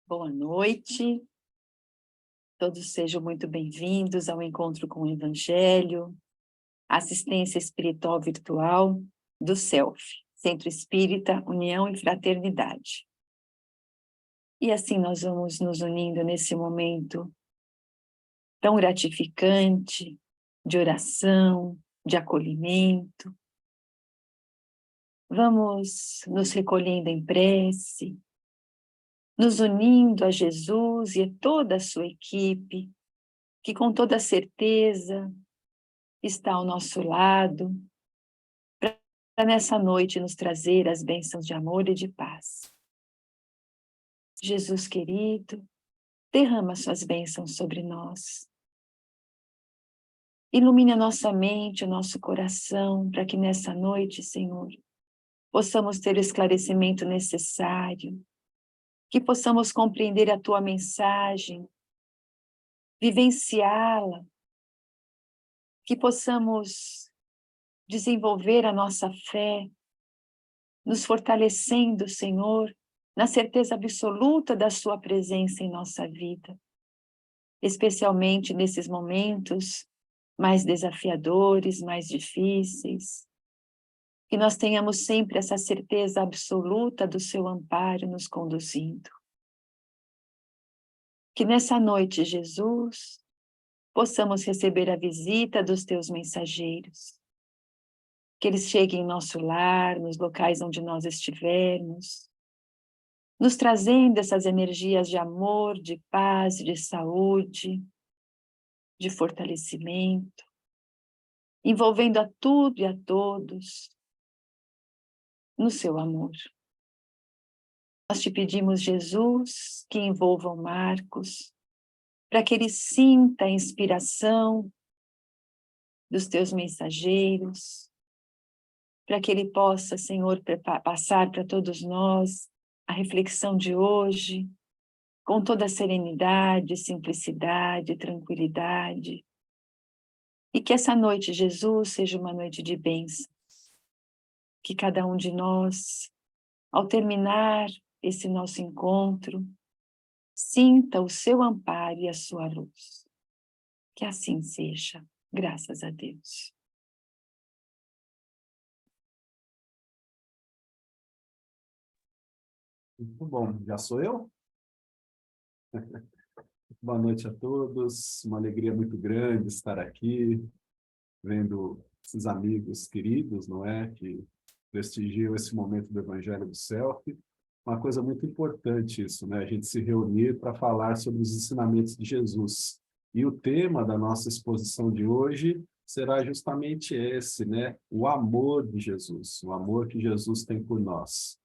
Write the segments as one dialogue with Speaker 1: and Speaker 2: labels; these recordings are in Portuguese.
Speaker 1: Boa noite, todos sejam muito bem-vindos ao Encontro com o Evangelho, assistência espiritual virtual do CELF, Centro Espírita, União e Fraternidade. E assim nós vamos nos unindo nesse momento tão gratificante, de oração, de acolhimento. Vamos nos recolhendo em prece, nos unindo a Jesus e a toda a sua equipe, que com toda certeza está ao nosso lado, para nessa noite nos trazer as bênçãos de amor e de paz. Jesus querido, derrama suas bênçãos sobre nós. Ilumine a nossa mente, o nosso coração, para que nessa noite, Senhor, possamos ter o esclarecimento necessário, que possamos compreender a Tua mensagem, vivenciá-la, que possamos desenvolver a nossa fé, nos fortalecendo, Senhor, na certeza absoluta da sua presença em nossa vida, especialmente nesses momentos mais desafiadores, mais difíceis, que nós tenhamos sempre essa certeza absoluta do seu amparo nos conduzindo. Que nessa noite, Jesus, possamos receber a visita dos teus mensageiros, que eles cheguem em nosso lar, nos locais onde nós estivermos, nos trazendo essas energias de amor, de paz, de saúde, de fortalecimento, envolvendo a tudo e a todos no seu amor. Nós te pedimos, Jesus, que envolva o Marcos, para que ele sinta a inspiração dos teus mensageiros, para que ele possa, Senhor, passar para todos nós a reflexão de hoje, com toda serenidade, simplicidade, tranquilidade. E que essa noite, Jesus, seja uma noite de bênção. Que cada um de nós, ao terminar esse nosso encontro, sinta o seu amparo e a sua luz. Que assim seja, graças a Deus.
Speaker 2: Muito bom, já sou eu? Boa noite a todos, uma alegria muito grande estar aqui, vendo esses amigos queridos, não é? Que prestigiam esse momento do Evangelho do Self. Uma coisa muito importante isso, né? A gente se reunir para falar sobre os ensinamentos de Jesus. E o tema da nossa exposição de hoje será justamente esse, né? O amor de Jesus, o amor que Jesus tem por nós.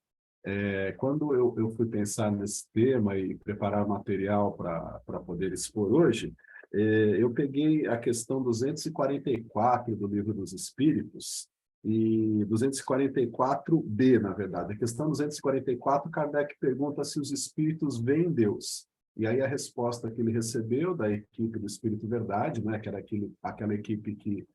Speaker 2: Quando eu fui pensar nesse tema e preparar material para poder expor hoje, eu peguei a questão 244 do Livro dos Espíritos, e 244b, na verdade. A questão 244, Kardec pergunta se os espíritos veem Deus. E aí a resposta que ele recebeu da equipe do Espírito Verdade, né, que era aquela equipe que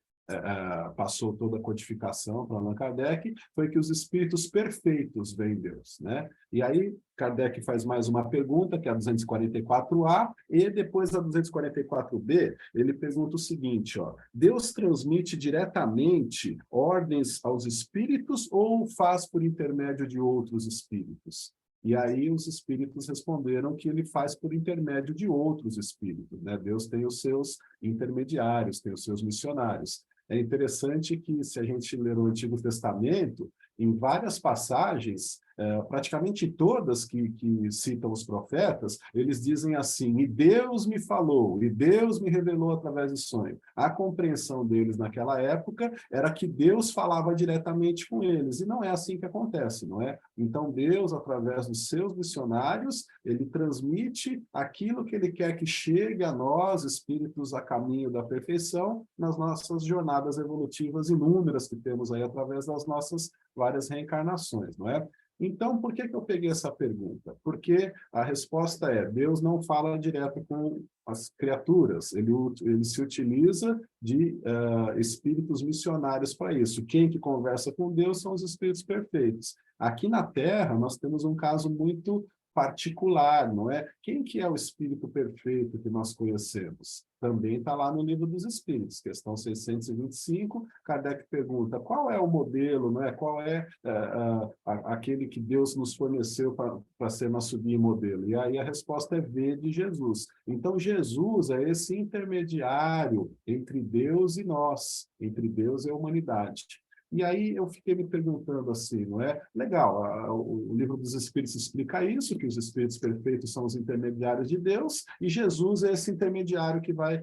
Speaker 2: passou toda a codificação para Allan Kardec, foi que os espíritos perfeitos veem Deus, né? E aí Kardec faz mais uma pergunta, que é a 244A, e depois a 244B, ele pergunta o seguinte, ó: Deus transmite diretamente ordens aos espíritos ou faz por intermédio de outros espíritos? E aí os espíritos responderam que ele faz por intermédio de outros espíritos, né? Deus tem os seus intermediários, tem os seus missionários. É interessante que, se a gente ler o Antigo Testamento, em várias passagens, praticamente todas que citam os profetas, eles dizem assim: e Deus me falou, e Deus me revelou através do sonho. A compreensão deles naquela época era que Deus falava diretamente com eles, e não é assim que acontece, não é? Então Deus, através dos seus missionários, ele transmite aquilo que ele quer que chegue a nós, espíritos a caminho da perfeição, nas nossas jornadas evolutivas inúmeras que temos aí através das nossas várias reencarnações, não é? Então, por que eu peguei essa pergunta? Porque a resposta é: Deus não fala direto com as criaturas, ele se utiliza de espíritos missionários para isso. Quem que conversa com Deus são os espíritos perfeitos. Aqui na Terra, nós temos um caso muito particular, não é? Quem que é o espírito perfeito que nós conhecemos? Também está lá no Livro dos Espíritos, questão 625, Kardec pergunta qual é o modelo, não é? Qual é aquele que Deus nos forneceu para ser nosso guia e modelo? E aí a resposta é V de Jesus. Então, Jesus é esse intermediário entre Deus e nós, entre Deus e a humanidade. E aí eu fiquei me perguntando assim, não é? Legal, o Livro dos Espíritos explica isso, que os espíritos perfeitos são os intermediários de Deus, e Jesus é esse intermediário que vai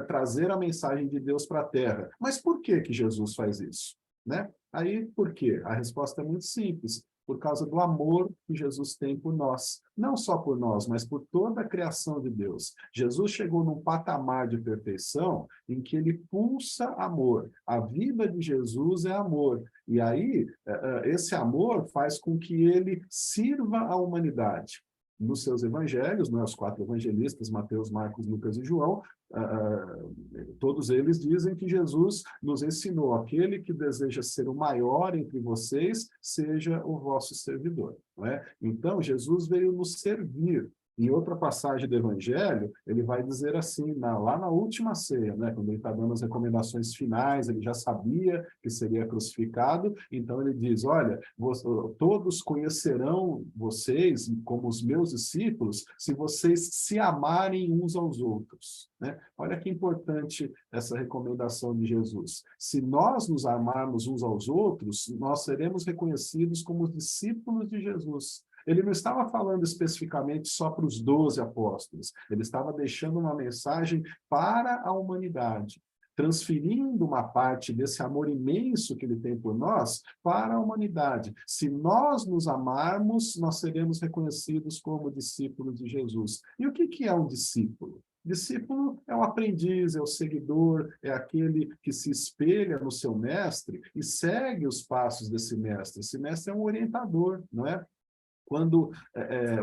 Speaker 2: trazer a mensagem de Deus para a Terra. Mas por que que Jesus faz isso? Né? Aí, por quê? A resposta é muito simples. Por causa do amor que Jesus tem por nós. Não só por nós, mas por toda a criação de Deus. Jesus chegou num patamar de perfeição em que ele pulsa amor. A vida de Jesus é amor. E aí, esse amor faz com que ele sirva a humanidade. Nos seus evangelhos, né, os 4 evangelistas, Mateus, Marcos, Lucas e João, todos eles dizem que Jesus nos ensinou: aquele que deseja ser o maior entre vocês, seja o vosso servidor. Não é? Então, Jesus veio nos servir. Em outra passagem do Evangelho, ele vai dizer assim, lá na última ceia, né, quando ele está dando as recomendações finais, ele já sabia que seria crucificado, então ele diz, olha, todos conhecerão vocês como os meus discípulos se vocês se amarem uns aos outros. Né? Olha que importante essa recomendação de Jesus. Se nós nos amarmos uns aos outros, nós seremos reconhecidos como os discípulos de Jesus. Ele não estava falando especificamente só para os 12 apóstolos, ele estava deixando uma mensagem para a humanidade, transferindo uma parte desse amor imenso que ele tem por nós para a humanidade. Se nós nos amarmos, nós seremos reconhecidos como discípulos de Jesus. E o que é um discípulo? Discípulo é o aprendiz, é o seguidor, é aquele que se espelha no seu mestre e segue os passos desse mestre. Esse mestre é um orientador, não é? Quando,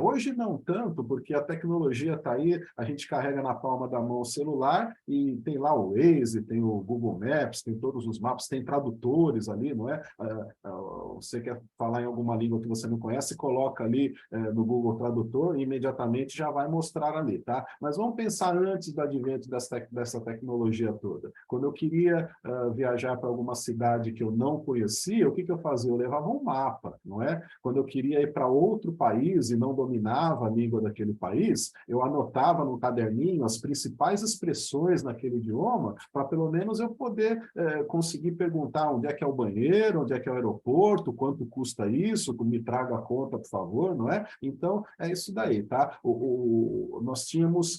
Speaker 2: hoje não tanto, porque a tecnologia está aí, a gente carrega na palma da mão o celular e tem lá o Waze, tem o Google Maps, tem todos os mapas, tem tradutores ali, não é? Você quer falar em alguma língua que você não conhece, coloca ali no Google Tradutor e imediatamente já vai mostrar ali, tá? Mas vamos pensar antes do advento dessa tecnologia toda. Quando eu queria viajar para alguma cidade que eu não conhecia, o que eu fazia? Eu levava um mapa, não é? Quando eu queria ir para outro país e não dominava a língua daquele país, eu anotava no caderninho as principais expressões naquele idioma, para pelo menos eu poder conseguir perguntar onde é que é o banheiro, onde é que é o aeroporto, quanto custa isso, me traga a conta, por favor, não é? Então, é isso daí, tá? Nós tínhamos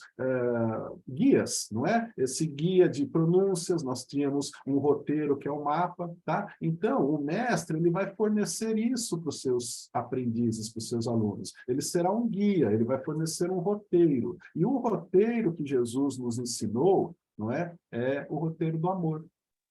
Speaker 2: guias, não é? Esse guia de pronúncias, nós tínhamos um roteiro que é o mapa, tá? Então, o mestre, ele vai fornecer isso para os seus aprendizes, para os seus alunos. Ele será um guia, ele vai fornecer um roteiro. E o roteiro que Jesus nos ensinou, não é? É o roteiro do amor.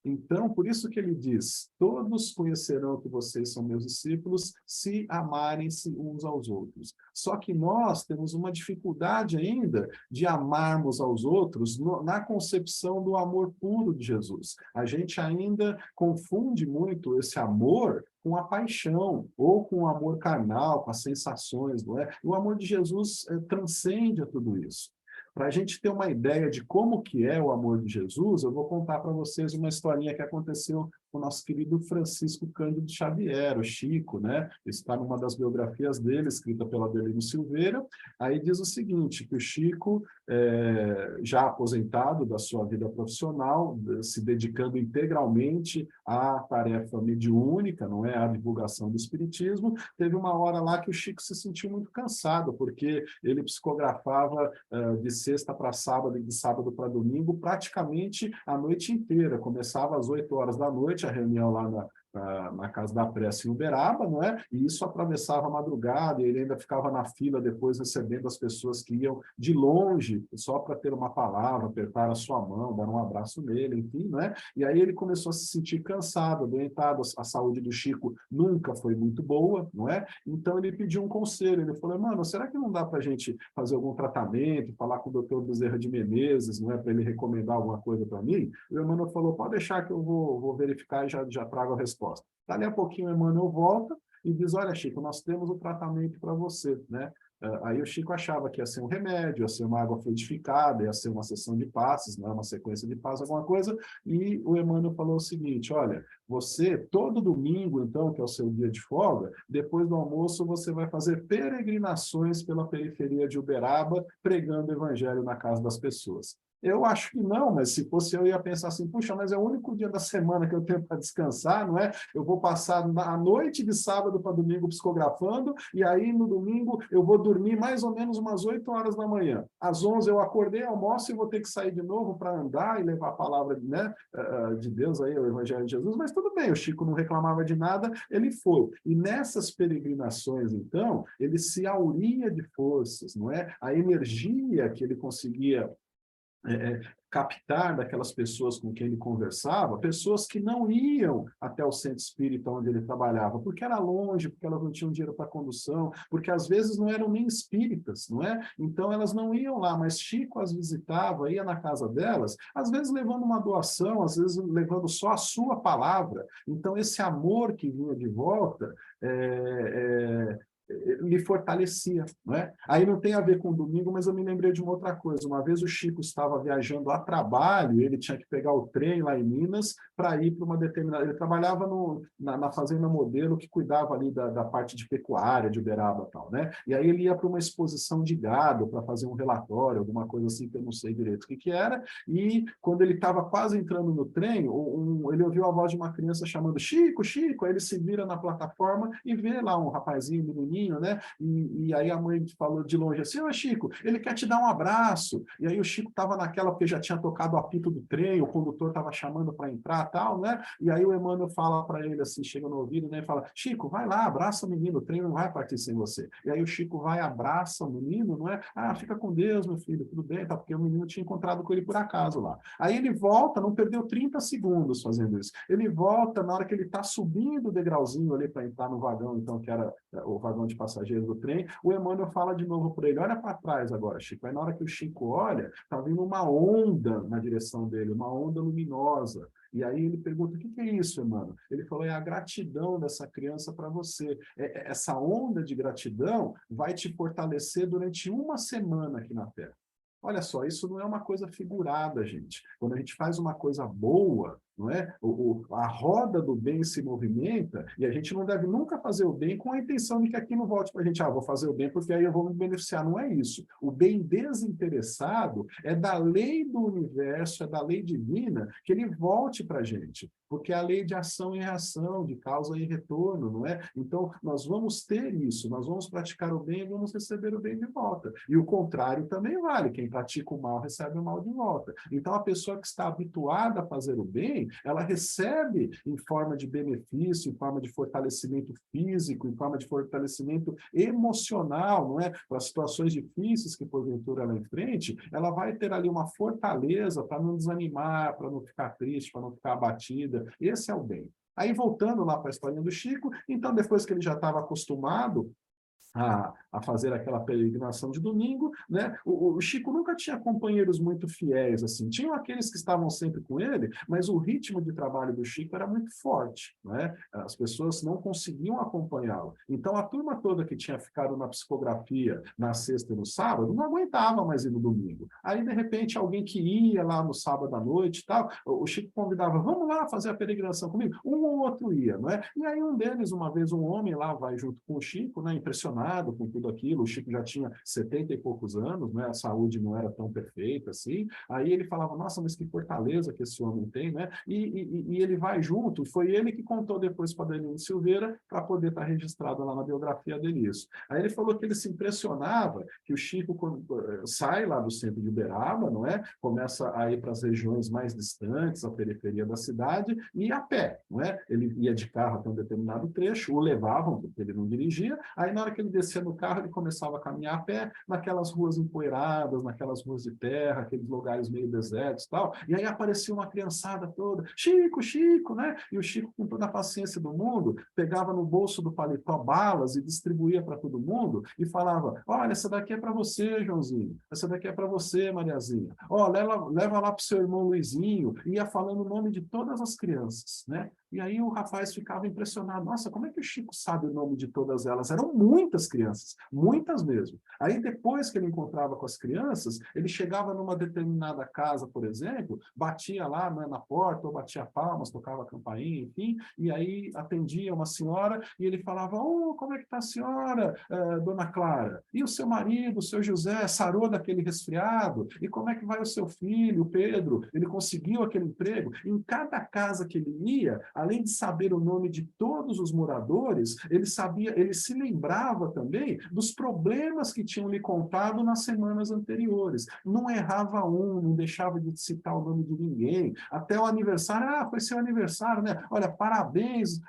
Speaker 2: Então, por isso que ele diz, todos conhecerão que vocês são meus discípulos se amarem-se uns aos outros. Só que nós temos uma dificuldade ainda de amarmos aos outros na concepção do amor puro de Jesus. A gente ainda confunde muito esse amor com a paixão, ou com o amor carnal, com as sensações, não é? O amor de Jesus transcende a tudo isso. Para a gente ter uma ideia de como que é o amor de Jesus, eu vou contar para vocês uma historinha que aconteceu com o nosso querido Francisco Cândido Xavier, o Chico, né? Está numa das biografias dele, escrita pela Adelino Silveira. Aí diz o seguinte, que o Chico, já aposentado da sua vida profissional, se dedicando integralmente à tarefa mediúnica, não é? À divulgação do espiritismo, teve uma hora lá que o Chico se sentiu muito cansado, porque ele psicografava de sexta para sábado e de sábado para domingo, praticamente a noite inteira. Começava às 8 horas da noite, a reunião lá na Casa da Prece em Uberaba, não é? E isso atravessava a madrugada, e ele ainda ficava na fila depois recebendo as pessoas que iam de longe, só para ter uma palavra, apertar a sua mão, dar um abraço nele, enfim, não é? E aí ele começou a se sentir cansado, adoentado, a saúde do Chico nunca foi muito boa, não é? Então ele pediu um conselho, ele falou, mano, será que não dá para a gente fazer algum tratamento, falar com o doutor Bezerra de Menezes, não é? Para ele recomendar alguma coisa para mim? E o Emmanuel falou, pode deixar que eu vou verificar e já trago a resposta. Dali a pouquinho o Emmanuel volta e diz, olha, Chico, nós temos o tratamento para você, né? Aí o Chico achava que ia ser um remédio, ia ser uma água fluidificada, ia ser uma sessão de passes, né, uma sequência de passes, alguma coisa, e o Emmanuel falou o seguinte, olha, você, todo domingo, então, que é o seu dia de folga, depois do almoço você vai fazer peregrinações pela periferia de Uberaba, pregando o evangelho na casa das pessoas. Eu acho que não, mas se fosse eu ia pensar assim, puxa, mas é o único dia da semana que eu tenho para descansar, não é? Eu vou passar a noite de sábado para domingo psicografando, e aí no domingo eu vou dormir mais ou menos umas 8 horas da manhã. Às 11 eu acordei, almoço e vou ter que sair de novo para andar e levar a palavra, né, de Deus, aí, o Evangelho de Jesus, mas tudo bem, o Chico não reclamava de nada, ele foi. E nessas peregrinações, então, ele se auria de forças, não é? A energia que ele conseguia captar daquelas pessoas com quem ele conversava, pessoas que não iam até o centro espírita onde ele trabalhava, porque era longe, porque elas não tinham dinheiro para condução, porque às vezes não eram nem espíritas, não é? Então elas não iam lá, mas Chico as visitava, ia na casa delas, às vezes levando uma doação, às vezes levando só a sua palavra. Então esse amor que vinha de volta me fortalecia, não é? Aí não tem a ver com domingo, mas eu me lembrei de uma outra coisa. Uma vez o Chico estava viajando a trabalho, ele tinha que pegar o trem lá em Minas para ir para uma determinada... Ele trabalhava na Fazenda Modelo, que cuidava ali da parte de pecuária, de Uberaba e tal, né? E aí ele ia para uma exposição de gado, para fazer um relatório, alguma coisa assim, que eu não sei direito o que era, e quando ele estava quase entrando no trem, ele ouviu a voz de uma criança chamando Chico, Chico, aí ele se vira na plataforma e vê lá um rapazinho, menininho, né? E aí a mãe falou de longe assim, ô Chico, ele quer te dar um abraço. E aí o Chico estava naquela, porque já tinha tocado o apito do trem, o condutor estava chamando para entrar tal, né? E aí o Emmanuel fala para ele assim, chega no ouvido, né? E fala, Chico, vai lá, abraça o menino, o trem não vai partir sem você. E aí o Chico vai, abraça o menino, não é? Ah, fica com Deus, meu filho, tudo bem, tá? Porque o menino tinha encontrado com ele por acaso lá. Aí ele volta, não perdeu 30 segundos fazendo isso. Ele volta na hora que ele está subindo o degrauzinho ali para entrar no vagão, então, que era o vagão de passageiros do trem, o Emmanuel fala de novo para ele, olha para trás agora, Chico. Aí na hora que o Chico olha, está vindo uma onda na direção dele, uma onda luminosa. E aí ele pergunta, o que é isso, Emmanuel? Ele falou, é a gratidão dessa criança para você. Essa onda de gratidão vai te fortalecer durante uma semana aqui na Terra. Olha só, isso não é uma coisa figurada, gente. Quando a gente faz uma coisa boa, não é? A roda do bem se movimenta e a gente não deve nunca fazer o bem com a intenção de que aquilo volte para a gente. Ah, vou fazer o bem porque aí eu vou me beneficiar. Não é isso. O bem desinteressado é da lei do universo, é da lei divina, que ele volte para a gente. Porque é a lei de ação e reação, de causa e retorno, não é? Então, nós vamos ter isso, nós vamos praticar o bem e vamos receber o bem de volta. E o contrário também vale. Quem pratica o mal recebe o mal de volta. Então, a pessoa que está habituada a fazer o bem, ela recebe em forma de benefício, em forma de fortalecimento físico, em forma de fortalecimento emocional, não é? Para situações difíceis que porventura ela enfrente, ela vai ter ali uma fortaleza para não desanimar, para não ficar triste, para não ficar abatida. Esse é o bem. Aí, voltando lá para a historinha do Chico, então, depois que ele já estava acostumado a fazer aquela peregrinação de domingo, né? O Chico nunca tinha companheiros muito fiéis, assim. Tinham aqueles que estavam sempre com ele, mas o ritmo de trabalho do Chico era muito forte, né? As pessoas não conseguiam acompanhá-lo. Então, a turma toda que tinha ficado na psicografia na sexta e no sábado, não aguentava mais ir no domingo. Aí, de repente, alguém que ia lá no sábado à noite e tal, o Chico convidava, vamos lá fazer a peregrinação comigo? Um ou outro ia, não é? E aí, um deles, uma vez, um homem lá vai junto com o Chico, né? Impressionado com tudo aquilo, o Chico já tinha 70 e poucos anos, né? A saúde não era tão perfeita assim, aí ele falava, nossa, mas que fortaleza que esse homem tem, né? E ele vai junto, foi ele que contou depois para Danilo Silveira, para poder estar registrado lá na biografia dele isso. Aí ele falou que ele se impressionava que o Chico sai lá do centro de Uberaba, não é? Começa a ir para as regiões mais distantes, a periferia da cidade, e a pé, não é? Ele ia de carro até um determinado trecho, o levavam, porque ele não dirigia, aí na hora que ele descia no carro, ele começava a caminhar a pé naquelas ruas empoeiradas, naquelas ruas de terra, aqueles lugares meio desertos e tal. E aí aparecia uma criançada toda, Chico, Chico, né? E o Chico, com toda a paciência do mundo, pegava no bolso do paletó balas e distribuía para todo mundo e falava, olha, essa daqui é para você, Joãozinho, essa daqui é para você, Mariazinha. Ó, leva lá para o seu irmão Luizinho, e ia falando o nome de todas as crianças, né? E aí o rapaz ficava impressionado. Nossa, como é que o Chico sabe o nome de todas elas? Eram muitas crianças, muitas mesmo. Aí depois que ele encontrava com as crianças, ele chegava numa determinada casa, por exemplo, batia lá, né, na porta, ou batia palmas, tocava a campainha, enfim, e aí atendia uma senhora e ele falava: oh, como é que está a senhora, dona Clara? E o seu marido, o seu José, sarou daquele resfriado? E como é que vai o seu filho, o Pedro? Ele conseguiu aquele emprego? Em cada casa que ele ia, além de saber o nome de todos os moradores, ele se lembrava também dos problemas que tinham lhe contado nas semanas anteriores. Não errava um, não deixava de citar o nome de ninguém. Até o aniversário, foi seu aniversário, né? Olha, parabéns,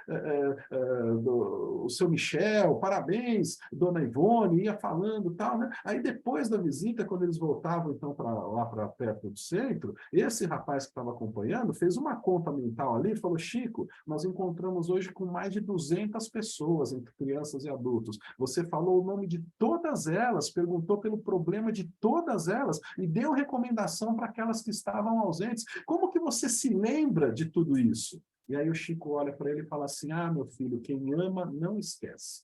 Speaker 2: o seu Michel, parabéns, dona Ivone, ia falando e tal, né? Aí depois da visita, quando eles voltavam então lá para perto do centro, esse rapaz que estava acompanhando fez uma conta mental ali e falou: Chico, nós encontramos hoje com mais de 200 pessoas, entre crianças e adultos. Você falou o nome de todas elas, perguntou pelo problema de todas elas e deu recomendação para aquelas que estavam ausentes. Como que você se lembra de tudo isso? E aí o Chico olha para ele e fala assim: ah, meu filho, quem ama não esquece.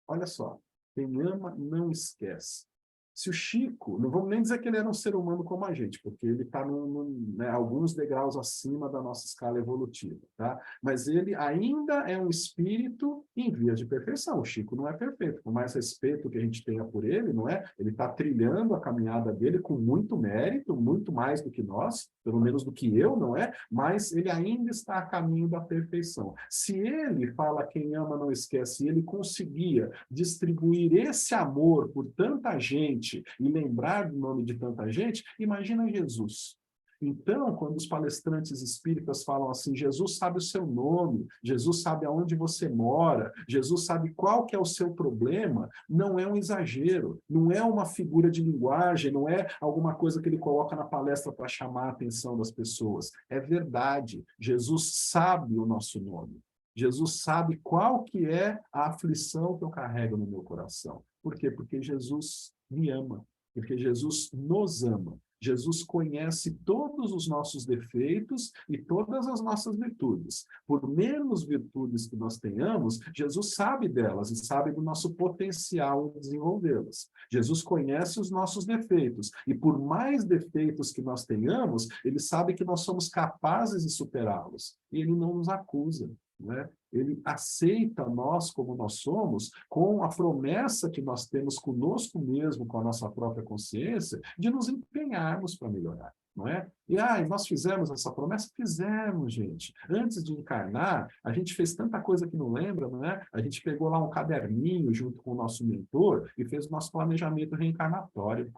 Speaker 2: Olha só, quem ama não esquece. Se o Chico, não vamos nem dizer que ele era um ser humano como a gente, porque ele está né, alguns degraus acima da nossa escala evolutiva, tá? Mas ele ainda é um espírito em vias de perfeição. O Chico não é perfeito, por mais respeito que a gente tenha por ele, não é? Ele está trilhando a caminhada dele com muito mérito, muito mais do que nós, pelo menos do que eu, não é? Mas ele ainda está a caminho da perfeição. Se ele fala quem ama não esquece, e ele conseguia distribuir esse amor por tanta gente e lembrar do nome de tanta gente, imagina Jesus. Então, quando os palestrantes espíritas falam assim: Jesus sabe o seu nome, Jesus sabe aonde você mora, Jesus sabe qual que é o seu problema, não é um exagero, não é uma figura de linguagem, não é alguma coisa que ele coloca na palestra para chamar a atenção das pessoas. É verdade, Jesus sabe o nosso nome. Jesus sabe qual que é a aflição que eu carrego no meu coração. Por quê? Porque Jesus me ama, porque Jesus nos ama. Jesus conhece todos os nossos defeitos e todas as nossas virtudes. Por menos virtudes que nós tenhamos, Jesus sabe delas e sabe do nosso potencial em desenvolvê-las. Jesus conhece os nossos defeitos e por mais defeitos que nós tenhamos, ele sabe que nós somos capazes de superá-los e ele não nos acusa, né? Ele aceita nós como nós somos, com a promessa que nós temos conosco mesmo, com a nossa própria consciência, de nos empenharmos para melhorar, não é? E nós fizemos essa promessa? Fizemos, gente. Antes de encarnar, a gente fez tanta coisa que não lembra, não é? A gente pegou lá um caderninho junto com o nosso mentor e fez o nosso planejamento reencarnatório.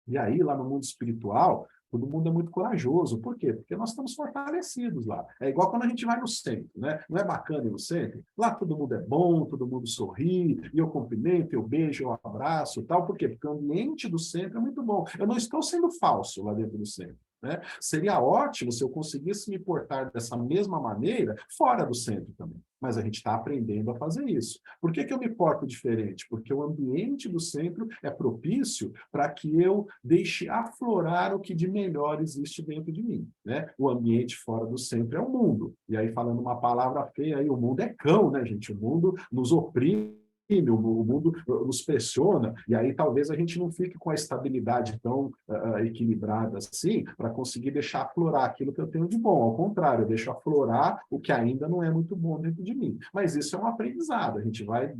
Speaker 2: E aí, lá no mundo espiritual, todo mundo é muito corajoso. Por quê? Porque nós estamos fortalecidos lá. É igual quando a gente vai no centro, né? Não é bacana ir no centro? Lá todo mundo é bom, todo mundo sorri, e eu cumprimento, eu beijo, eu abraço, tal. Por quê? Porque o ambiente do centro é muito bom. Eu não estou sendo falso lá dentro do centro, né? Seria ótimo se eu conseguisse me portar dessa mesma maneira fora do centro também. Mas a gente está aprendendo a fazer isso. Por que eu me porto diferente? Porque o ambiente do centro é propício para que eu deixe aflorar o que de melhor existe dentro de mim, né? O ambiente fora do centro é o mundo. E aí, falando uma palavra feia, aí, o mundo é cão, né, gente? O mundo nos oprime, o mundo nos pressiona, e aí talvez a gente não fique com a estabilidade tão equilibrada assim, para conseguir deixar aflorar aquilo que eu tenho de bom. Ao contrário, eu deixo aflorar o que ainda não é muito bom dentro de mim. Mas isso é um aprendizado, a gente vai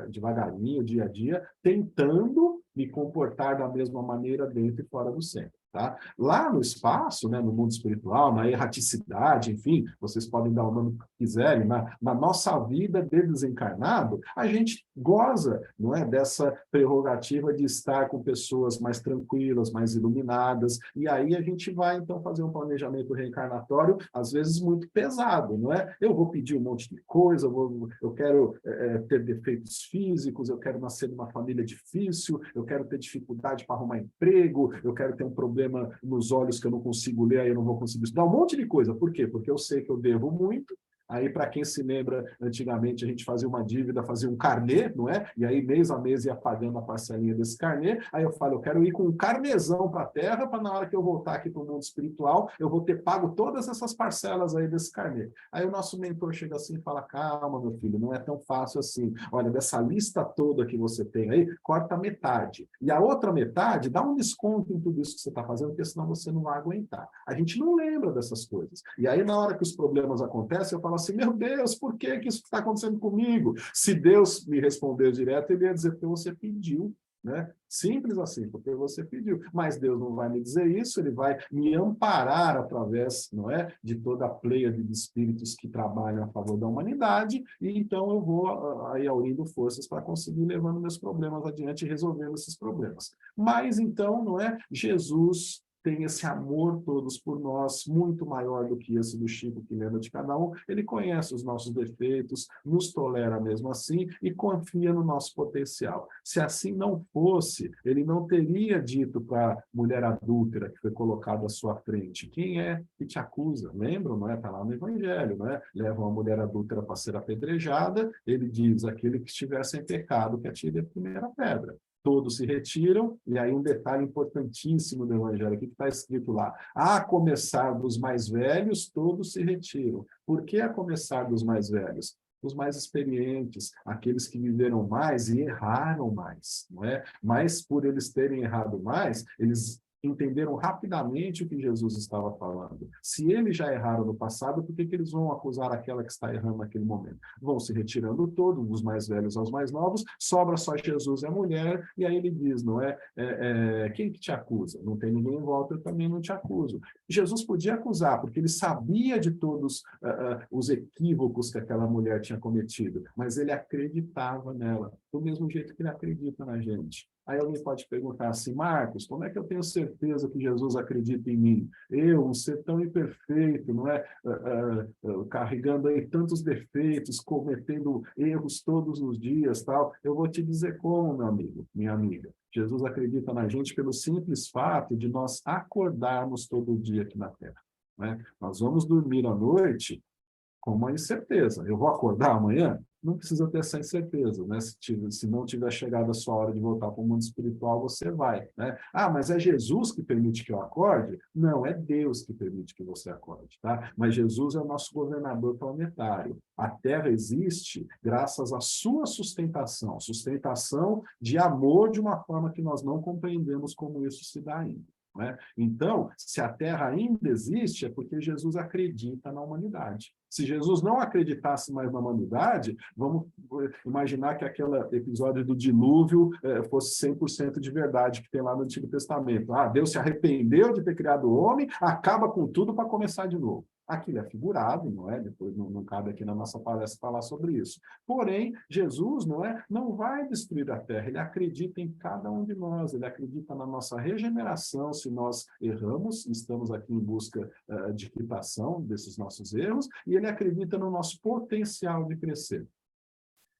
Speaker 2: devagarinho, dia a dia, tentando me comportar da mesma maneira dentro e fora do centro. Tá? Lá no espaço, né, no mundo espiritual, na erraticidade, enfim, vocês podem dar o nome que quiserem, na nossa vida de desencarnado, a gente goza, não é, dessa prerrogativa de estar com pessoas mais tranquilas, mais iluminadas, e aí a gente vai, então, fazer um planejamento reencarnatório, às vezes muito pesado, não é? Eu vou pedir um monte de coisa, eu quero ter defeitos físicos, eu quero nascer numa família difícil, eu quero ter dificuldade para arrumar emprego, eu quero ter um problema nos olhos que eu não consigo ler, aí eu não vou conseguir estudar, um monte de coisa. Por quê? Porque eu sei que eu devo muito, Aí, para quem se lembra, antigamente a gente fazia uma dívida, fazia um carnê, não é? E aí, mês a mês, ia pagando a parcelinha desse carnê. Aí eu falo, eu quero ir com um carnezão para a Terra, para na hora que eu voltar aqui para o mundo espiritual, eu vou ter pago todas essas parcelas aí desse carnê. Aí o nosso mentor chega assim e fala, calma, meu filho, não é tão fácil assim. Olha, dessa lista toda que você tem aí, corta metade. E a outra metade, dá um desconto em tudo isso que você está fazendo, porque senão você não vai aguentar. A gente não lembra dessas coisas. E aí, na hora que os problemas acontecem, eu falo assim, meu Deus, por que isso está acontecendo comigo? Se Deus me responder direto, ele ia dizer, porque você pediu, né? Simples assim, porque você pediu. Mas Deus não vai me dizer isso, ele vai me amparar através, não é, de toda a pleiade de espíritos que trabalham a favor da humanidade, e então eu vou aí aurindo forças para conseguir levando meus problemas adiante e resolvendo esses problemas. Mas então, não é, Jesus tem esse amor todos por nós, muito maior do que esse do Chico, que lembra de cada um. Ele conhece os nossos defeitos, nos tolera mesmo assim e confia no nosso potencial. Se assim não fosse, ele não teria dito para a mulher adúltera que foi colocada à sua frente, quem é que te acusa? Lembram, não é? Está lá no Evangelho, não é? Levam a mulher adúltera para ser apedrejada, ele diz, aquele que estiver sem pecado, que atire a primeira pedra. Todos se retiram, e aí um detalhe importantíssimo do Evangelho, o que está escrito lá? A começar dos mais velhos, todos se retiram. Por que a começar dos mais velhos? Os mais experientes, aqueles que viveram mais e erraram mais, não é? Mas por eles terem errado mais, eles entenderam rapidamente o que Jesus estava falando. Se eles já erraram no passado, por que eles vão acusar aquela que está errando naquele momento? Vão se retirando todos, dos mais velhos aos mais novos, sobra só Jesus e a mulher, e aí ele diz, não é? Quem que te acusa? Não tem ninguém em volta, eu também não te acuso. Jesus podia acusar, porque ele sabia de todos os equívocos que aquela mulher tinha cometido, mas ele acreditava nela, do mesmo jeito que ele acredita na gente. Aí alguém pode perguntar assim, Marcos, como é que eu tenho certeza que Jesus acredita em mim? Eu, um ser tão imperfeito, não é? Carregando aí tantos defeitos, cometendo erros todos os dias, tal. Eu vou te dizer como, meu amigo, minha amiga. Jesus acredita na gente pelo simples fato de nós acordarmos todo dia aqui na Terra, né? Nós vamos dormir à noite com uma incerteza. Eu vou acordar amanhã? Não precisa ter essa incerteza, né? Se não tiver chegado a sua hora de voltar para o mundo espiritual, você vai, né? Ah, mas é Jesus que permite que eu acorde? Não, é Deus que permite que você acorde, tá? Mas Jesus é o nosso governador planetário. A Terra existe graças à sua sustentação, sustentação de amor de uma forma que nós não compreendemos como isso se dá ainda. Né? Então, se a Terra ainda existe, é porque Jesus acredita na humanidade. Se Jesus não acreditasse mais na humanidade, vamos imaginar que aquele episódio do dilúvio fosse 100% de verdade que tem lá no Antigo Testamento. Ah, Deus se arrependeu de ter criado o homem, acaba com tudo para começar de novo. Aquilo é figurado, não é? Depois não cabe aqui na nossa palestra falar sobre isso. Porém, Jesus, não é? Não vai destruir a Terra, ele acredita em cada um de nós, ele acredita na nossa regeneração, se nós erramos, estamos aqui em busca de quitação desses nossos erros, e ele acredita no nosso potencial de crescer.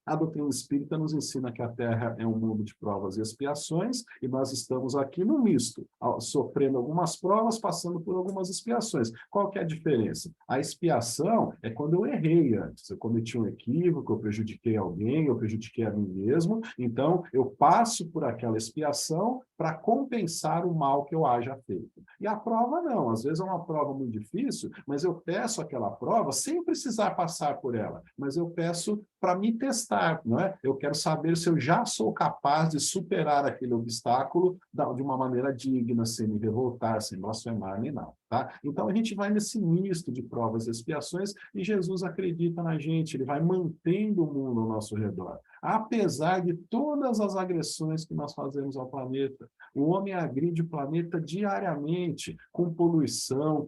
Speaker 2: A doutrina espírita nos ensina que a Terra é um mundo de provas e expiações, e nós estamos aqui no misto, sofrendo algumas provas, passando por algumas expiações. Qual que é a diferença? A expiação é quando eu errei antes, eu cometi um equívoco, eu prejudiquei alguém, eu prejudiquei a mim mesmo, então eu passo por aquela expiação para compensar o mal que eu haja feito. E a prova não, às vezes é uma prova muito difícil, mas eu peço aquela prova sem precisar passar por ela, mas eu peço para me testar, não é? Eu quero saber se eu já sou capaz de superar aquele obstáculo de uma maneira digna, sem me revoltar, sem blasfemar nem nada, tá? Então a gente vai nesse misto de provas e expiações e Jesus acredita na gente, ele vai mantendo o mundo ao nosso redor. Apesar de todas as agressões que nós fazemos ao planeta, o homem agride o planeta diariamente, com poluição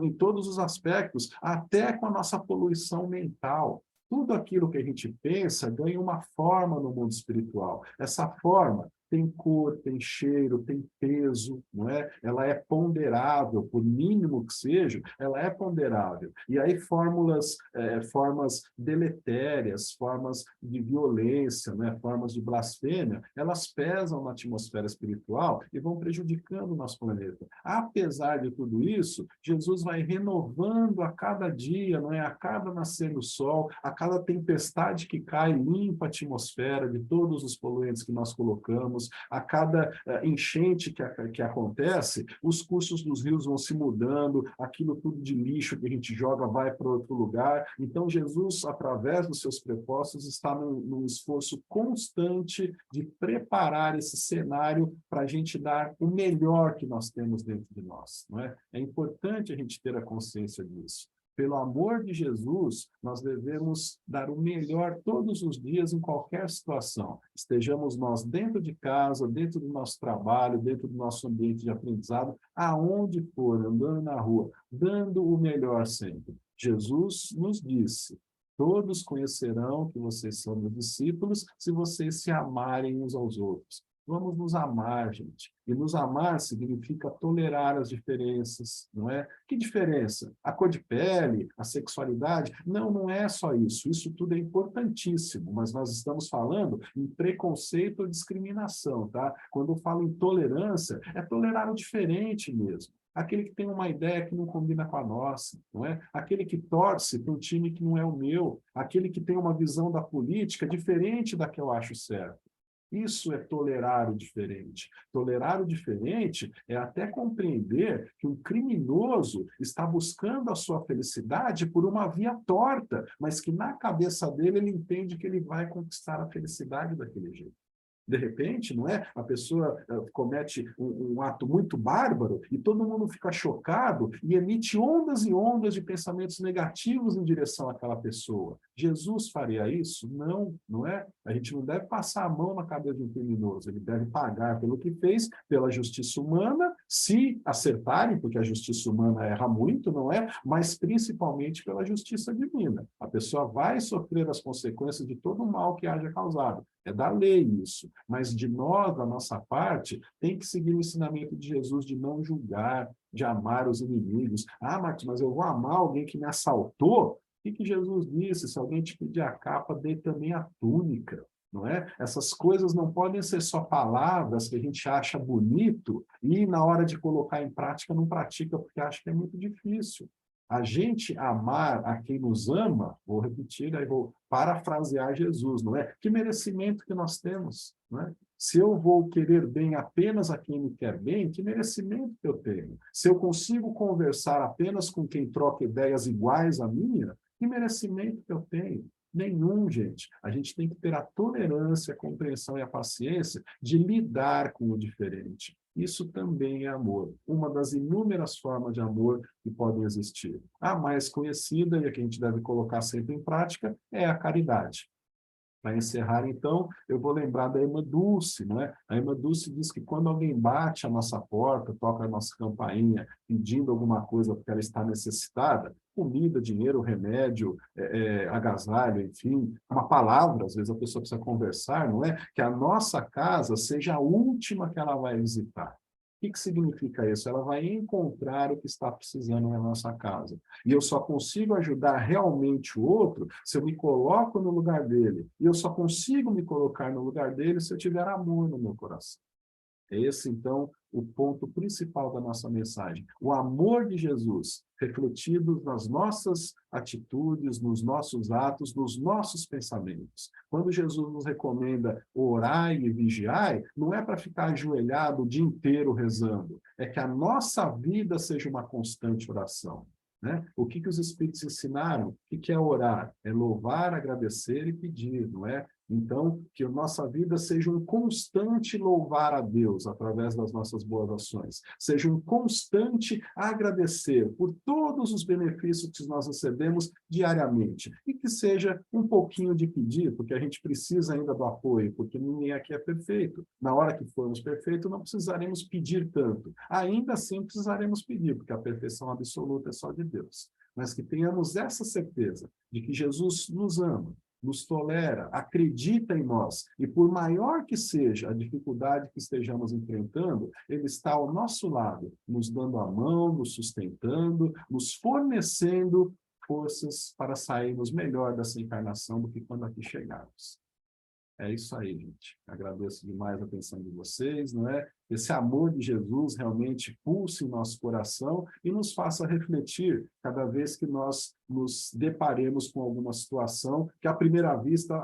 Speaker 2: em todos os aspectos, até com a nossa poluição mental. Tudo aquilo que a gente pensa ganha uma forma no mundo espiritual. Essa forma tem cor, tem cheiro, tem peso, não é? Ela é ponderável, por mínimo que seja, ela é ponderável. E aí formas deletérias, formas de violência, né? Formas de blasfêmia, elas pesam na atmosfera espiritual e vão prejudicando o nosso planeta. Apesar de tudo isso, Jesus vai renovando a cada dia, não é? A cada nascer do sol, a cada tempestade que cai, limpa a atmosfera de todos os poluentes que nós colocamos, a cada enchente que acontece, os cursos dos rios vão se mudando, aquilo tudo de lixo que a gente joga vai para outro lugar. Então, Jesus, através dos seus prepostos, está num esforço constante de preparar esse cenário para a gente dar o melhor que nós temos dentro de nós, não é? É importante a gente ter a consciência disso. Pelo amor de Jesus, nós devemos dar o melhor todos os dias em qualquer situação. Estejamos nós dentro de casa, dentro do nosso trabalho, dentro do nosso ambiente de aprendizado, aonde for, andando na rua, dando o melhor sempre. Jesus nos disse: todos conhecerão que vocês são meus discípulos se vocês se amarem uns aos outros. Vamos nos amar, gente. E nos amar significa tolerar as diferenças, não é? Que diferença? A cor de pele, a sexualidade? Não, não é só isso. Isso tudo é importantíssimo, mas nós estamos falando em preconceito ou discriminação, tá? Quando eu falo em tolerância, é tolerar o diferente mesmo. Aquele que tem uma ideia que não combina com a nossa, não é? Aquele que torce para um time que não é o meu, aquele que tem uma visão da política diferente da que eu acho certo. Isso é tolerar o diferente. Tolerar o diferente é até compreender que um criminoso está buscando a sua felicidade por uma via torta, mas que na cabeça dele ele entende que ele vai conquistar a felicidade daquele jeito. De repente, não é? A pessoa comete um ato muito bárbaro e todo mundo fica chocado e emite ondas e ondas de pensamentos negativos em direção àquela pessoa. Jesus faria isso? Não, não é? A gente não deve passar a mão na cabeça de um criminoso, ele deve pagar pelo que fez, pela justiça humana, se acertarem, porque a justiça humana erra muito, não é? Mas principalmente pela justiça divina. A pessoa vai sofrer as consequências de todo o mal que haja causado. É da lei isso, mas de nós, da nossa parte, tem que seguir o ensinamento de Jesus de não julgar, de amar os inimigos. Ah, Marcos, mas eu vou amar alguém que me assaltou? O que Jesus disse? Se alguém te pedir a capa, dê também a túnica, não é? Essas coisas não podem ser só palavras que a gente acha bonito e na hora de colocar em prática não pratica porque acha que é muito difícil. A gente amar a quem nos ama, vou repetir, aí vou parafrasear Jesus, não é? Que merecimento que nós temos, não é? Se eu vou querer bem apenas a quem me quer bem, que merecimento que eu tenho? Se eu consigo conversar apenas com quem troca ideias iguais à minha, que merecimento que eu tenho? Nenhum, gente. A gente tem que ter a tolerância, a compreensão e a paciência de lidar com o diferente. Isso também é amor, uma das inúmeras formas de amor que podem existir. A mais conhecida, e a que a gente deve colocar sempre em prática, é a caridade. Para encerrar, então, eu vou lembrar da Irmã Dulce, não é? A Irmã Dulce diz que quando alguém bate a nossa porta, toca a nossa campainha, pedindo alguma coisa porque ela está necessitada, comida, dinheiro, remédio, agasalho, enfim, uma palavra, às vezes a pessoa precisa conversar, não é? Que a nossa casa seja a última que ela vai visitar. O que significa isso? Ela vai encontrar o que está precisando na nossa casa. E eu só consigo ajudar realmente o outro se eu me coloco no lugar dele. E eu só consigo me colocar no lugar dele se eu tiver amor no meu coração. É esse, então, o ponto principal da nossa mensagem. O amor de Jesus, refletido nas nossas atitudes, nos nossos atos, nos nossos pensamentos. Quando Jesus nos recomenda orai e vigiai, não é para ficar ajoelhado o dia inteiro rezando, é que a nossa vida seja uma constante oração. Né? O que os Espíritos ensinaram? O que é orar? É louvar, agradecer e pedir, não é? Então, que a nossa vida seja um constante louvar a Deus através das nossas boas ações. Seja um constante agradecer por todos os benefícios que nós recebemos diariamente. E que seja um pouquinho de pedir, porque a gente precisa ainda do apoio, porque ninguém aqui é perfeito. Na hora que formos perfeitos, não precisaremos pedir tanto. Ainda assim, precisaremos pedir, porque a perfeição absoluta é só de Deus. Mas que tenhamos essa certeza de que Jesus nos ama, nos tolera, acredita em nós. E por maior que seja a dificuldade que estejamos enfrentando, Ele está ao nosso lado, nos dando a mão, nos sustentando, nos fornecendo forças para sairmos melhor dessa encarnação do que quando aqui chegamos. É isso aí, gente. Agradeço demais a atenção de vocês, não é? Esse amor de Jesus realmente pulse em nosso coração e nos faça refletir cada vez que nós nos deparemos com alguma situação que, à primeira vista,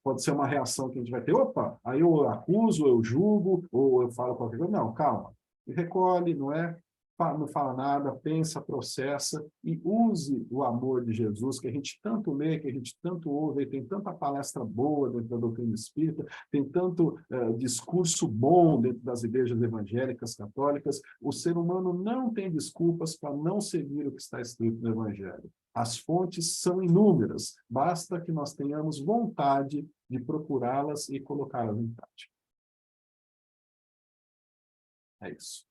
Speaker 2: pode ser uma reação que a gente vai ter. Opa, aí eu acuso, eu julgo, ou eu falo qualquer coisa. Não, calma. Recolhe, não é? Não fala nada, pensa, processa e use o amor de Jesus, que a gente tanto lê, que a gente tanto ouve, tem tanta palestra boa dentro da doutrina espírita, tem tanto discurso bom dentro das igrejas evangélicas, católicas. O ser humano não tem desculpas para não seguir o que está escrito no Evangelho. As fontes são inúmeras, basta que nós tenhamos vontade de procurá-las e colocá-las em prática. É isso.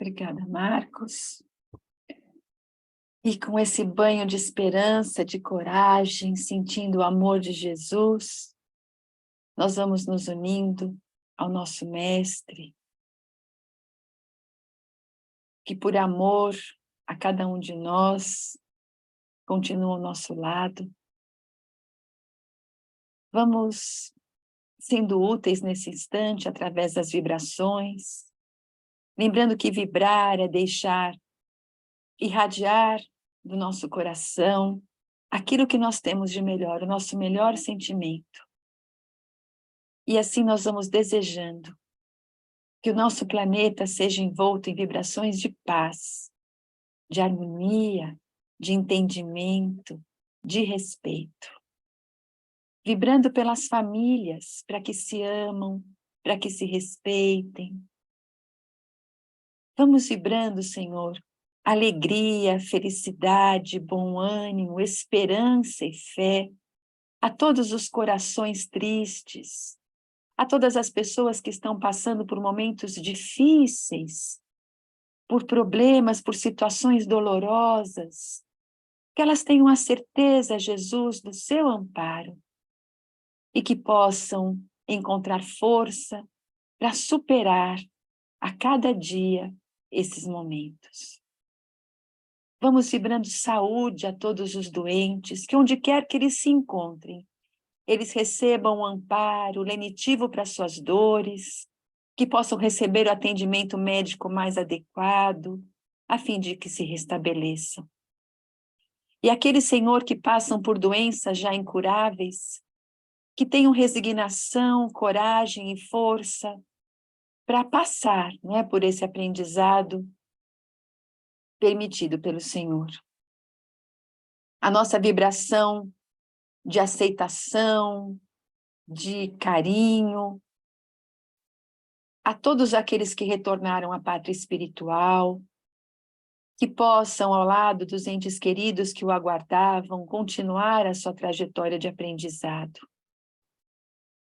Speaker 1: Obrigada, Marcos. E com esse banho de esperança, de coragem, sentindo o amor de Jesus, nós vamos nos unindo ao nosso Mestre, que por amor a cada um de nós, continua ao nosso lado. Vamos sendo úteis nesse instante através das vibrações, lembrando que vibrar é deixar irradiar do nosso coração aquilo que nós temos de melhor, o nosso melhor sentimento. E assim nós vamos desejando que o nosso planeta seja envolto em vibrações de paz, de harmonia, de entendimento, de respeito. Vibrando pelas famílias, para que se amam, para que se respeitem. Vamos vibrando, Senhor, alegria, felicidade, bom ânimo, esperança e fé a todos os corações tristes, a todas as pessoas que estão passando por momentos difíceis, por problemas, por situações dolorosas, que elas tenham a certeza, Jesus, do seu amparo e que possam encontrar força para superar a cada dia esses momentos. Vamos vibrando saúde a todos os doentes, que onde quer que eles se encontrem, eles recebam o amparo, o lenitivo para suas dores, que possam receber o atendimento médico mais adequado, a fim de que se restabeleçam. E aqueles, Senhor, que passam por doenças já incuráveis, que tenham resignação, coragem e força para passar, não é, por esse aprendizado permitido pelo Senhor. A nossa vibração de aceitação, de carinho, a todos aqueles que retornaram à pátria espiritual, que possam, ao lado dos entes queridos que o aguardavam, continuar a sua trajetória de aprendizado.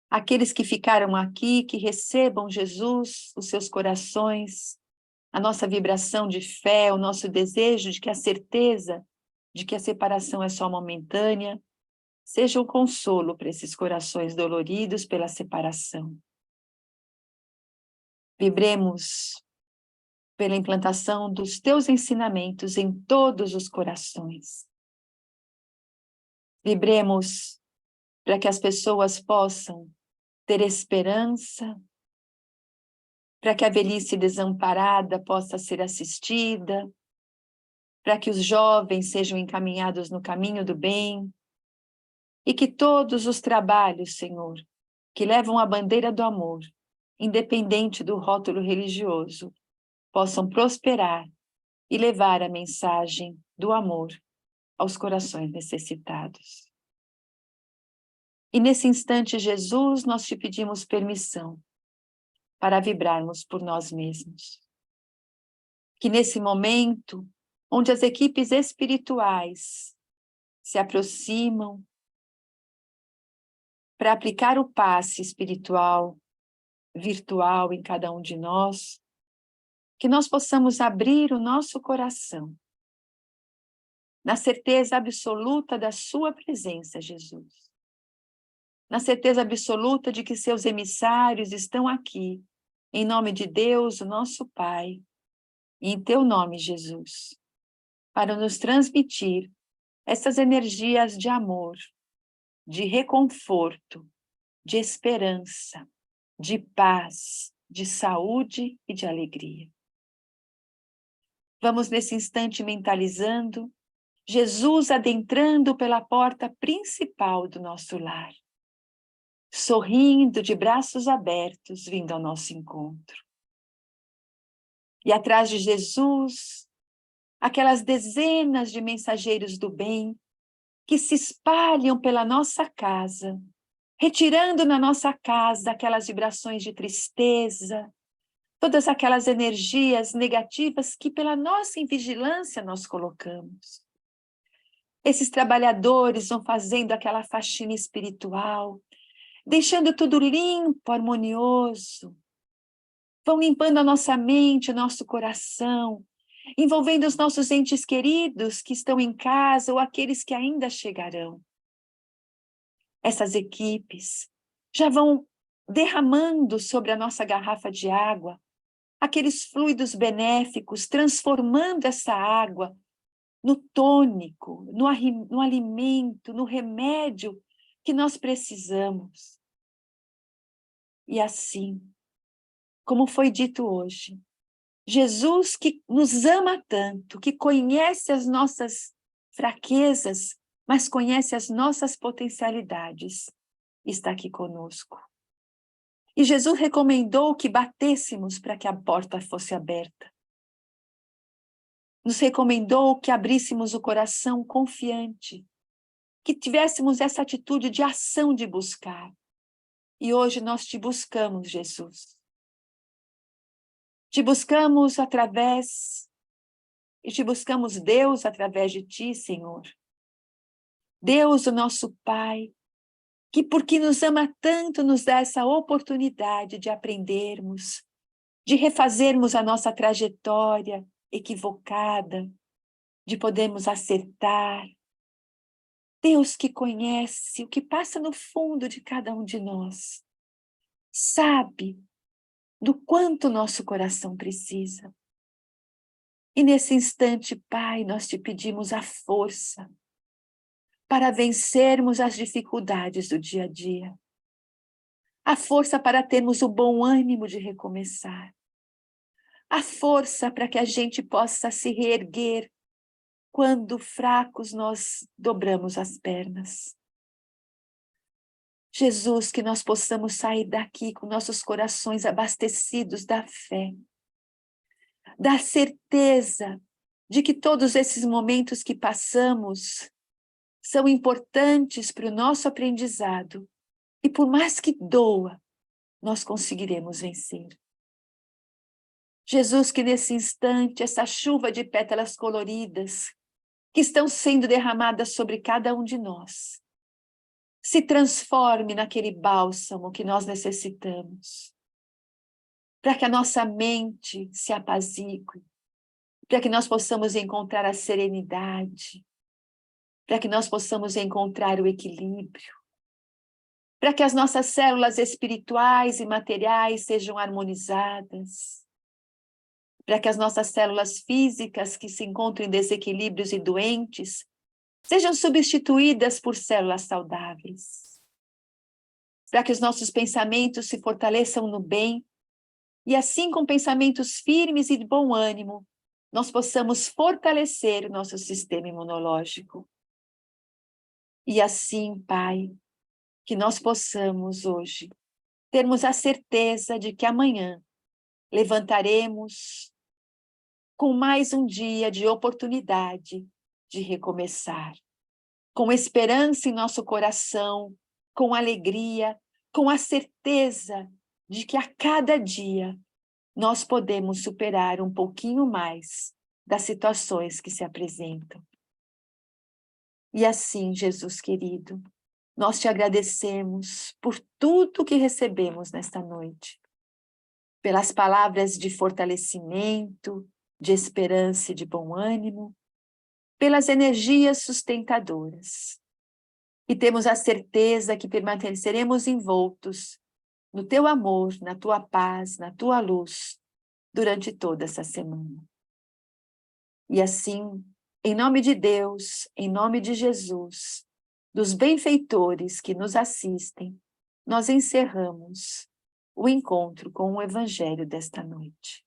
Speaker 1: Aqueles que ficaram aqui, que recebam, Jesus, os seus corações, a nossa vibração de fé, o nosso desejo de que a certeza de que a separação é só momentânea, seja um consolo para esses corações doloridos pela separação. Vibremos pela implantação dos teus ensinamentos em todos os corações. Vibremos para que as pessoas possam ter esperança, para que a velhice desamparada possa ser assistida, para que os jovens sejam encaminhados no caminho do bem, e que todos os trabalhos, Senhor, que levam a bandeira do amor, independente do rótulo religioso, possam prosperar e levar a mensagem do amor aos corações necessitados. E nesse instante, Jesus, nós te pedimos permissão para vibrarmos por nós mesmos. Que nesse momento, onde as equipes espirituais se aproximam para aplicar o passe espiritual, virtual em cada um de nós, que nós possamos abrir o nosso coração na certeza absoluta da sua presença, Jesus. Na certeza absoluta de que seus emissários estão aqui, em nome de Deus, o nosso Pai, e em teu nome, Jesus, para nos transmitir essas energias de amor, de reconforto, de esperança, de paz, de saúde e de alegria. Vamos nesse instante mentalizando Jesus adentrando pela porta principal do nosso lar, sorrindo de braços abertos, vindo ao nosso encontro. E atrás de Jesus, aquelas dezenas de mensageiros do bem que se espalham pela nossa casa, retirando na nossa casa aquelas vibrações de tristeza, todas aquelas energias negativas que pela nossa invigilância nós colocamos. Esses trabalhadores vão fazendo aquela faxina espiritual, deixando tudo limpo, harmonioso. Vão limpando a nossa mente, o nosso coração, envolvendo os nossos entes queridos que estão em casa ou aqueles que ainda chegarão. Essas equipes já vão derramando sobre a nossa garrafa de água aqueles fluidos benéficos, transformando essa água no tônico, no alimento, no remédio que nós precisamos. E assim, como foi dito hoje, Jesus que nos ama tanto, que conhece as nossas fraquezas, mas conhece as nossas potencialidades, está aqui conosco. E Jesus recomendou que batêssemos para que a porta fosse aberta. Nos recomendou que abríssemos o coração confiante, que tivéssemos essa atitude de ação de buscar. E hoje nós te buscamos, Jesus. Te buscamos Deus, através de ti, Senhor. Deus, o nosso Pai, que porque nos ama tanto, nos dá essa oportunidade de aprendermos, de refazermos a nossa trajetória equivocada, de podermos acertar. Deus que conhece o que passa no fundo de cada um de nós, sabe do quanto nosso coração precisa. E nesse instante, Pai, nós te pedimos a força para vencermos as dificuldades do dia a dia, a força para termos o bom ânimo de recomeçar, a força para que a gente possa se reerguer quando fracos nós dobramos as pernas. Jesus, que nós possamos sair daqui com nossos corações abastecidos da fé, da certeza de que todos esses momentos que passamos são importantes para o nosso aprendizado e por mais que doa, nós conseguiremos vencer. Jesus, que nesse instante, essa chuva de pétalas coloridas que estão sendo derramadas sobre cada um de nós, se transforme naquele bálsamo que nós necessitamos, para que a nossa mente se apazigue, para que nós possamos encontrar a serenidade, para que nós possamos encontrar o equilíbrio, para que as nossas células espirituais e materiais sejam harmonizadas, para que as nossas células físicas que se encontram em desequilíbrios e doentes sejam substituídas por células saudáveis, para que os nossos pensamentos se fortaleçam no bem e assim com pensamentos firmes e de bom ânimo, nós possamos fortalecer o nosso sistema imunológico. E assim, Pai, que nós possamos hoje termos a certeza de que amanhã levantaremos com mais um dia de oportunidade de recomeçar, com esperança em nosso coração, com alegria, com a certeza de que a cada dia nós podemos superar um pouquinho mais das situações que se apresentam. E assim, Jesus querido, nós te agradecemos por tudo que recebemos nesta noite, pelas palavras de fortalecimento, de esperança e de bom ânimo, pelas energias sustentadoras. E temos a certeza que permaneceremos envoltos no teu amor, na tua paz, na tua luz, durante toda essa semana. E assim, em nome de Deus, em nome de Jesus, dos benfeitores que nos assistem, nós encerramos o encontro com o Evangelho desta noite.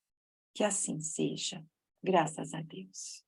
Speaker 1: Que assim seja, graças a Deus.